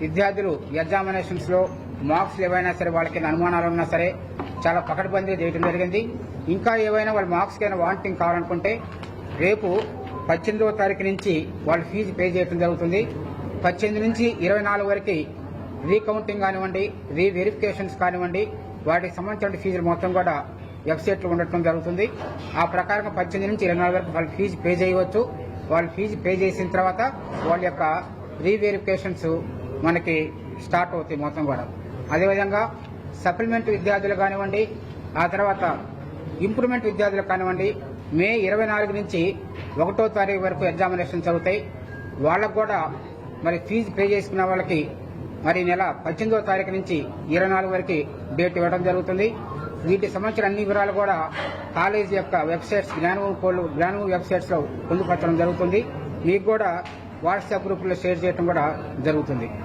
విద్యార్థులు ఎగ్జామినేషన్స్ లో మార్క్స్ ఏవైనా సరే వాళ్ళకి అనుమానాలు ఉన్నా సరే చాలా పకడ్బందీగా చేయడం జరిగింది. ఇంకా ఏవైనా వాళ్ళ మార్క్స్ కైనా వాంటింగ్ కావాలనుకుంటే రేపు 18వ తారీఖు నుంచి వాళ్ళు ఫీజు పే చేయడం జరుగుతుంది. 18 నుంచి 24 వరకు రీకౌంటింగ్ కానివ్వండి, రీవెరిఫికేషన్స్ కానివ్వండి, వాటికి సంబంధించిన ఫీజులు మొత్తం కూడా వెబ్సైట్లో ఉండటం జరుగుతుంది. ఆ ప్రకారం 18 నుంచి 24 వరకు వాళ్ళు ఫీజు పే చేయవచ్చు. వాళ్ళు ఫీజు పే చేసిన తర్వాత వాళ్ళ యొక్క రీవెరిఫికేషన్స్ మనకి స్టార్ట్ అవుతాయి మొత్తం కూడా. అదేవిధంగా సప్లిమెంట్ విద్యార్థులు కానివ్వండి, ఆ తర్వాత ఇంప్రూవ్మెంట్ విద్యార్థులు కానివ్వండి, మే 24 నుంచి 1వ తారీఖు వరకు ఎగ్జామినేషన్ జరుగుతాయి. వాళ్ళకు కూడా మరి ఫీజు పే చేసుకున్న వాళ్ళకి మరి నెల 18వ తారీఖు నుంచి 24 వరకు డేట్ ఇవ్వడం జరుగుతుంది. వీటికి సంబంధించిన అన్ని వివరాలు కూడా కాలేజీ యొక్క వెబ్సైట్స్ జ్ఞానభూమి వెబ్సైట్స్ లో పొందుపరచడం జరుగుతుంది. మీకు కూడా వాట్సాప్ గ్రూపుల్లో షేర్ చేయడం కూడా జరుగుతుంది.